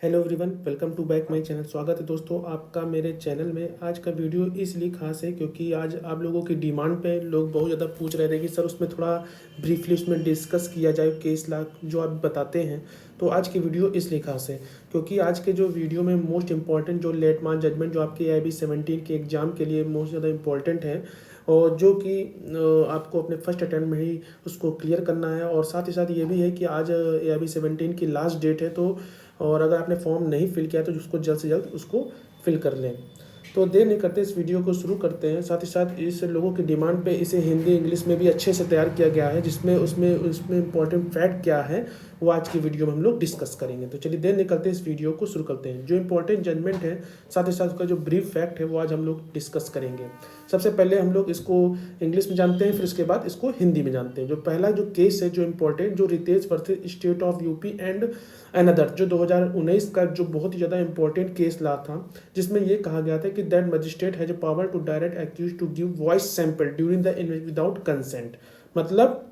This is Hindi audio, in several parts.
Hello everyone, welcome to back my channel. स्वागत है दोस्तों आपका मेरे चैनल में। आज का वीडियो इसलिए खास है क्योंकि आज आप लोगों की डिमांड पे लोग बहुत ज़्यादा पूछ रहे थे कि सर उसमें थोड़ा ब्रीफली उसमें डिस्कस किया जाए केस ला जो आप बताते हैं। तो आज की वीडियो इसलिए खास है क्योंकि आज के जो वीडियो में मोस्ट इंपॉर्टेंट जो लेट मार्च जजमेंट जो आपके AIB 17 के एग्ज़ाम के लिए मोस्ट ज़्यादा इंपॉर्टेंट है और जो कि आपको अपने फर्स्ट अटैम्प्ट में ही उसको क्लियर करना है। और साथ ही साथ ये भी है कि आज AIB 17 की लास्ट डेट है, तो और अगर आपने फॉर्म नहीं फिल किया तो उसको जल्द से जल्द उसको फिल कर लें। तो देर नहीं करते, इस वीडियो को शुरू करते हैं। साथ ही साथ इस लोगों की डिमांड पे इसे हिंदी इंग्लिश में भी अच्छे से तैयार किया गया है, जिसमें उसमें इंपॉर्टेंट फैक्ट क्या है वो आज की वीडियो में हम लोग डिस्कस करेंगे। तो चलिए देर नहीं करते, इस वीडियो को शुरू करते हैं। जो इंपॉर्टेंट जजमेंट है साथ ही साथ उसका जो ब्रीफ फैक्ट है वो आज हम लोग डिस्कस करेंगे। सबसे पहले हम लोग इसको इंग्लिश में जानते हैं, फिर उसके बाद इसको हिंदी में जानते हैं। जो पहला जो केस है जो इम्पोर्टेंट, जो Ritesh versus state of UP and another, जो 2019 का जो बहुत ही ज़्यादा इंपॉर्टेंट केस ला था, जिसमें ये कहा गया था कि that magistrate has a power to direct accuse to give voice sample during the without consent. मतलब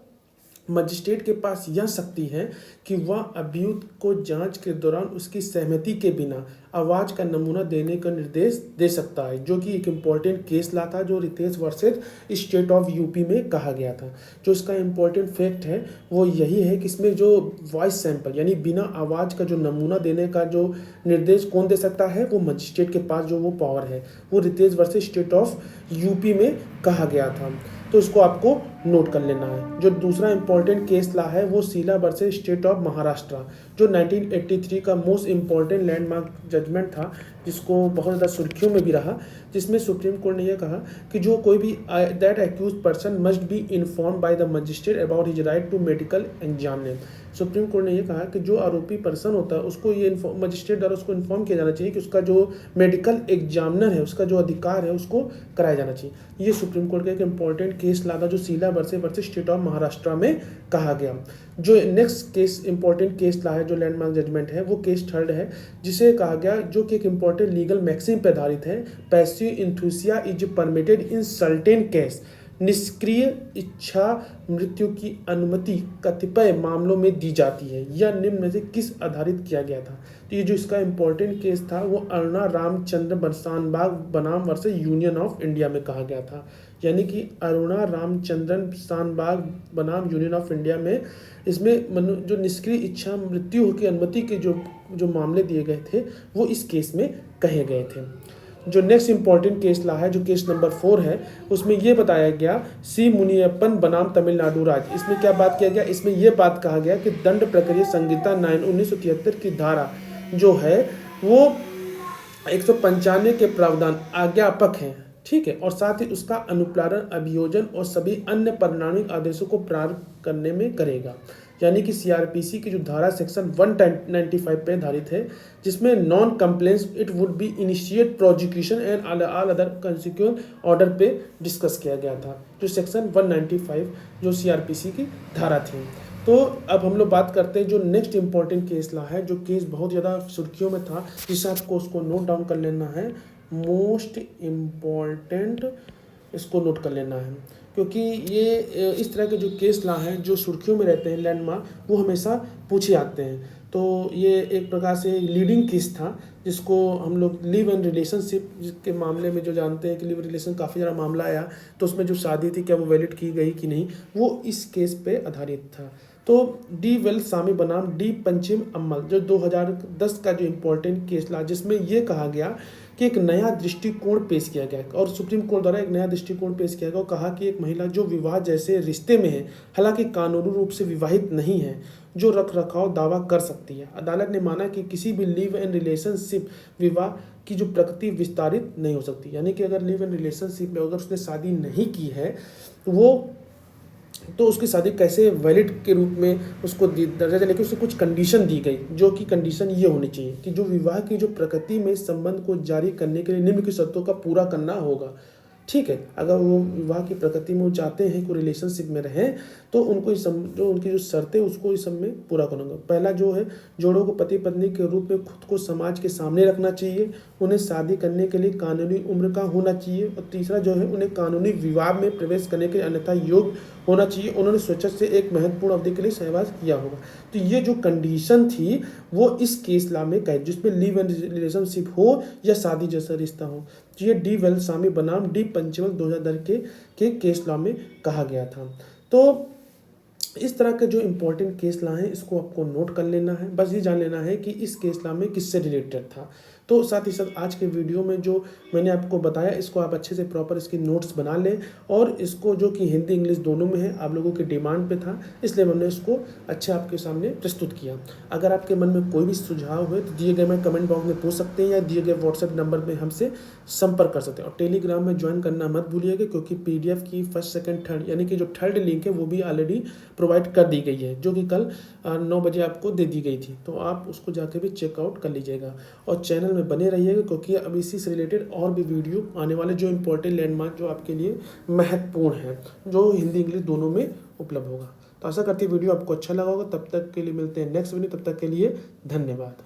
मजिस्ट्रेट के पास यह शक्ति है कि वह अभियुक्त को जांच के दौरान उसकी सहमति के बिना आवाज़ का नमूना देने का निर्देश दे सकता है, जो कि एक इम्पॉर्टेंट केस ला था जो Ritesh versus state of UP में कहा गया था। जो इसका इम्पॉर्टेंट फैक्ट है वो यही है कि इसमें जो वॉइस सैंपल यानी बिना आवाज़ का जो नमूना देने का जो निर्देश कौन दे सकता है, वो मजिस्ट्रेट के पास जो वो पावर है वो Ritesh versus state of UP में कहा गया था। तो इसको आपको नोट कर लेना है। जो दूसरा इंपॉर्टेंट केस ला है वो Sheela versus state of Maharashtra, जो 1983 का मोस्ट इंपॉर्टेंट लैंडमार्क जजमेंट था, जिसको बहुत ज़्यादा सुर्खियों में भी रहा, जिसमें सुप्रीम कोर्ट ने यह कहा कि जो कोई भी that accuse person must be inform by the magistrate about his right to medical examination. Supreme court ने यह कहा कि जो आरोपी पर्सन होता है उसको ये मजिस्ट्रेट द्वारा उसको इन्फॉर्म किया जाना चाहिए कि उसका जो मेडिकल एग्जामिनर है उसका जो अधिकार है उसको कराया जाना चाहिए। ये सुप्रीम कोर्ट का एक इंपॉर्टेंट केस ला था जो Sheela versus state of Maharashtra में कहा गया। जो next case important case law है जो लैंडमार्क जजमेंट है वो केस थर्ड है, जिसे कहा गया जो कि एक इंपॉर्टेंट लीगल मैक्सिम पर आधारित है। पैसिव इंथुसिया is permitted in certain case. निष्क्रिय इच्छा मृत्यु की अनुमति कतिपय मामलों में दी जाती है। यह निम्न में से किस आधारित किया गया था? तो ये जो इसका इंपॉर्टेंट केस था वो अरुणा रामचंद्र बरसानबाग बनाम वर्सेस यूनियन ऑफ इंडिया में कहा गया था। यानी कि अरुणा रामचंद्रन शानबाग बनाम यूनियन ऑफ इंडिया में इसमें जो निष्क्रिय इच्छा मृत्यु की अनुमति के जो मामले दिए गए थे वो इस केस में कहे गए थे। जो नेक्स्ट इंपॉर्टेंट केस ला है जो केस नंबर 4 है, उसमें यह बताया गया सी मुनियप्पन बनाम तमिलनाडु राज्य। इसमें क्या बात किया गया? इसमें यह बात कहा गया कि दंड प्रक्रिया संहिता 1973 की धारा जो है वो 195 के प्रावधान आज्ञापक हैं, ठीक है, और साथ ही उसका अनुपालन अभियोजन और सभी अन्य परिणामिक आदेशों को प्रारंभ करने में करेगा। यानी कि CRPC की जो धारा सेक्शन 195 पे आधारित है, जिसमें non compliance it would be initiate prosecution and all other consequent order पे डिस्कस किया गया था। जो सेक्शन 195 जो CRPC की धारा थी। तो अब हम लोग बात करते हैं जो नेक्स्ट इंपॉर्टेंट केस ला है, जो केस बहुत ज़्यादा सुर्खियों में था, जिससे आपको उसको नोट डाउन कर लेना है। मोस्ट इम्पॉर्टेंट इसको नोट कर लेना है क्योंकि ये इस तरह के जो केस ला हैं जो सुर्खियों में रहते हैं लैंडमार्क, वो हमेशा पूछे आते हैं। तो ये एक प्रकार से लीडिंग केस था जिसको हम लोग लिव एंड रिलेशनशिप के मामले में जो जानते हैं कि लिव रिलेशन काफ़ी ज़्यादा मामला आया, तो उसमें जो शादी थी क्या वो वैलिड की गई कि नहीं, वो इस केस पे आधारित था। तो डी वेल स्वामी बनाम डी पंचिम अम्मल, जो 2010 का जो इम्पोर्टेंट केस ला, जिसमें ये कहा गया कि एक नया दृष्टिकोण पेश किया गया और सुप्रीम कोर्ट द्वारा एक नया दृष्टिकोण पेश किया गया और कहा कि एक महिला जो विवाह जैसे रिश्ते में है, हालांकि कानूनी रूप से विवाहित नहीं है, जो रख रखाव दावा कर सकती है। अदालत ने माना कि किसी भी लिव एंड रिलेशनशिप विवाह की जो प्रकृति विस्तारित नहीं हो सकती। यानी कि अगर लिव एंड रिलेशनशिप में अगर उसने शादी नहीं की है तो उसकी शादी कैसे वैलिड के रूप में उसको दर्जा देने की उससे कुछ कंडीशन दी गई, जो कि कंडीशन ये होनी चाहिए कि जो विवाह की जो प्रकृति में संबंध को जारी करने के लिए निम्न की शर्तों का पूरा करना होगा। ठीक है। अगर वो विवाह की प्रकृति में वो चाहते हैं कोई रिलेशनशिप में रहें, तो उनको इस जो उनकी जो शर्तें उसको इस सब में पूरा करना होगा। पहला जो है, जोड़ों को पति पत्नी के रूप में खुद को समाज के सामने रखना चाहिए। उन्हें शादी करने के लिए कानूनी उम्र का होना चाहिए। और तीसरा जो है, उन्हें कानूनी विवाह में प्रवेश करने के अन्यथा योग्य होना चाहिए। उन्होंने स्वेच्छा से एक महत्वपूर्ण अवधि के लिए सहवास किया होगा। तो ये जो कंडीशन थी वो इस केस लॉ में कैद, जिसमें लिव इन रिलेशनशिप हो या शादी जैसा रिश्ता हो। तो ये डी वेल्सामी बनाम डी पंचवल 2010 के केस लॉ में कहा गया था। तो इस तरह के जो इम्पोर्टेंट केस लॉ हैं इसको आपको नोट कर लेना है। बस ये जान लेना है कि इस केस लॉ में किससे रिलेटेड था। तो साथ ही साथ आज के वीडियो में जो मैंने आपको बताया, इसको आप अच्छे से प्रॉपर इसकी नोट्स बना लें। और इसको जो कि हिंदी इंग्लिश दोनों में है, आप लोगों की डिमांड पे था, इसलिए मैंने इसको अच्छे आपके सामने प्रस्तुत किया। अगर आपके मन में कोई भी सुझाव है तो दिए गए मैं कमेंट बॉक्स में पूछ सकते हैं, या दिए गए व्हाट्सएप नंबर पर हमसे संपर्क कर सकते हैं। और टेलीग्राम में ज्वाइन करना मत भूलिएगा, क्योंकि PDF की फर्स्ट सेकंड थर्ड यानी कि जो थर्ड लिंक है वो भी ऑलरेडी प्रोवाइड कर दी गई है, जो कि कल 9 बजे आपको दे दी गई थी। तो आप उसको जाके भी चेकआउट कर लीजिएगा। और चैनल में बने रहिएगा, क्योंकि अब इसी से रिलेटेड और भी वीडियो आने वाले, जो इम्पोर्टेंट लैंडमार्क जो आपके लिए महत्वपूर्ण है, जो हिंदी इंग्लिश दोनों में उपलब्ध होगा। तो आशा करती वीडियो आपको अच्छा लगा होगा। तब तक के लिए मिलते हैं नेक्स्ट वीडियो। तब तक के लिए धन्यवाद।